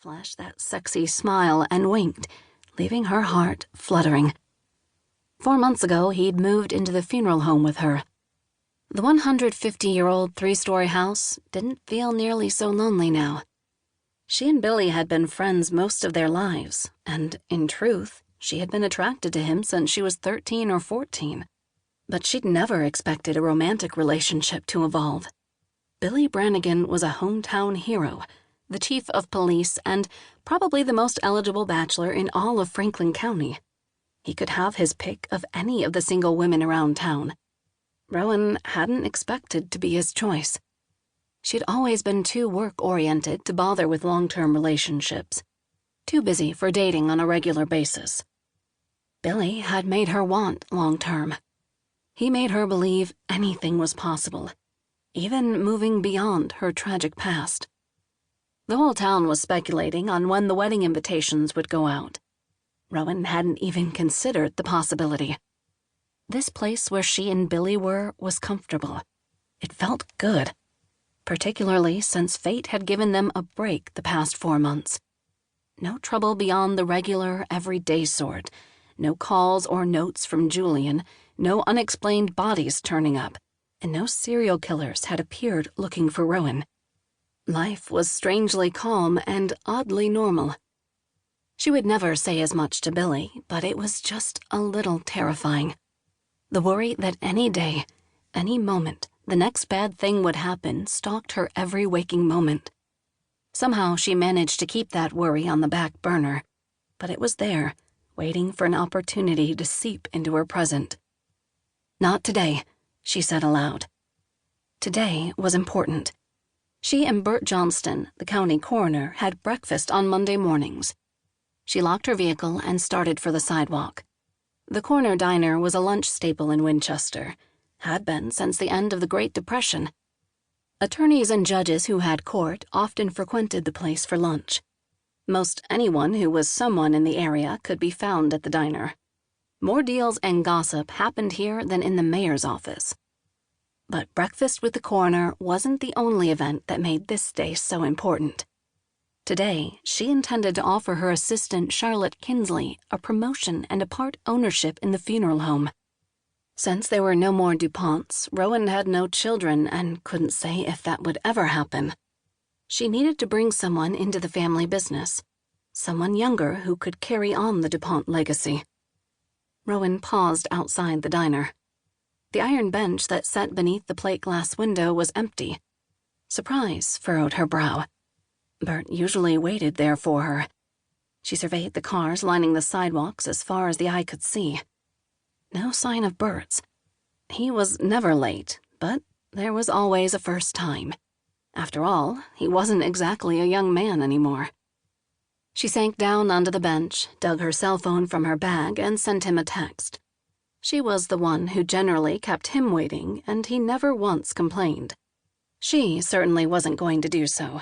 flashed that sexy smile and winked, leaving her heart fluttering. 4 months ago, he'd moved into the funeral home with her. The 150-year-old three-story house didn't feel nearly so lonely now. She and Billy had been friends most of their lives, and, in truth, she had been attracted to him since she was 13 or 14. But she'd never expected a romantic relationship to evolve. Billy Brannigan was a hometown hero, the chief of police, and probably the most eligible bachelor in all of Franklin County. He could have his pick of any of the single women around town. Rowan hadn't expected to be his choice. She'd always been too work-oriented to bother with long-term relationships, too busy for dating on a regular basis. Billy had made her want long-term. He made her believe anything was possible, even moving beyond her tragic past. The whole town was speculating on when the wedding invitations would go out. Rowan hadn't even considered the possibility. This place where she and Billy were was comfortable. It felt good, particularly since fate had given them a break the past 4 months. No trouble beyond the regular, everyday sort. No calls or notes from Julian, no unexplained bodies turning up, and no serial killers had appeared looking for Rowan. Life was strangely calm and oddly normal. She would never say as much to Billy, but it was just a little terrifying. The worry that any day, any moment, the next bad thing would happen stalked her every waking moment. Somehow she managed to keep that worry on the back burner, but it was there, waiting for an opportunity to seep into her present. "Not today," she said aloud. Today was important. She and Bert Johnston, the county coroner, had breakfast on Monday mornings. She locked her vehicle and started for the sidewalk. The corner diner was a lunch staple in Winchester, had been since the end of the Great Depression. Attorneys and judges who had court often frequented the place for lunch. Most anyone who was someone in the area could be found at the diner. More deals and gossip happened here than in the mayor's office. But breakfast with the coroner wasn't the only event that made this day so important. Today, she intended to offer her assistant Charlotte Kinsley a promotion and a part ownership in the funeral home. Since there were no more Duponts, Rowan had no children and couldn't say if that would ever happen. She needed to bring someone into the family business, someone younger who could carry on the Dupont legacy. Rowan paused outside the diner. The iron bench that sat beneath the plate glass window was empty. Surprise furrowed her brow. Bert usually waited there for her. She surveyed the cars lining the sidewalks as far as the eye could see. No sign of Bert's. He was never late, but there was always a first time. After all, he wasn't exactly a young man anymore. She sank down onto the bench, dug her cell phone from her bag, and sent him a text. She was the one who generally kept him waiting, and he never once complained. She certainly wasn't going to do so.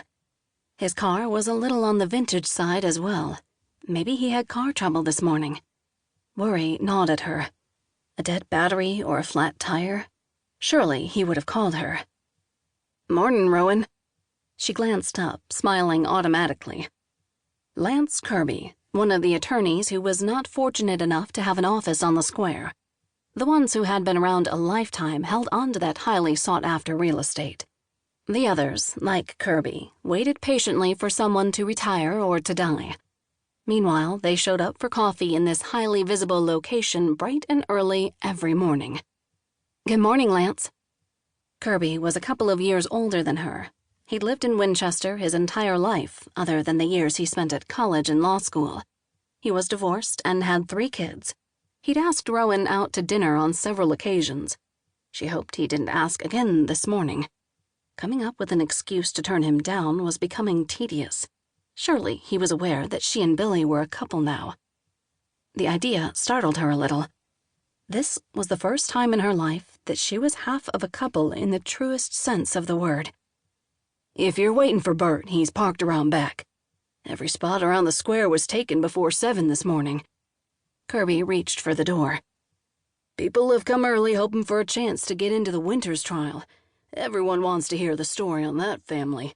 His car was a little on the vintage side as well. Maybe he had car trouble this morning. Worry gnawed at her. A dead battery or a flat tire? Surely he would have called her. "Mornin', Rowan." She glanced up, smiling automatically. Lance Kirby, one of the attorneys who was not fortunate enough to have an office on the square. The ones who had been around a lifetime held on to that highly sought-after real estate. The others, like Kirby, waited patiently for someone to retire or to die. Meanwhile, they showed up for coffee in this highly visible location bright and early every morning. "Good morning, Lance." Kirby was a couple of years older than her. He'd lived in Winchester his entire life, other than the years he spent at college and law school. He was divorced and had 3 kids. He'd asked Rowan out to dinner on several occasions. She hoped he didn't ask again this morning. Coming up with an excuse to turn him down was becoming tedious. Surely he was aware that she and Billy were a couple now. The idea startled her a little. This was the first time in her life that she was half of a couple in the truest sense of the word. "If you're waiting for Bert, he's parked around back. Every spot around the square was taken before 7 this morning." Kirby reached for the door. "People have come early hoping for a chance to get into the Winters trial. Everyone wants to hear the story on that family."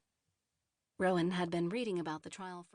Rowan had been reading about the trial for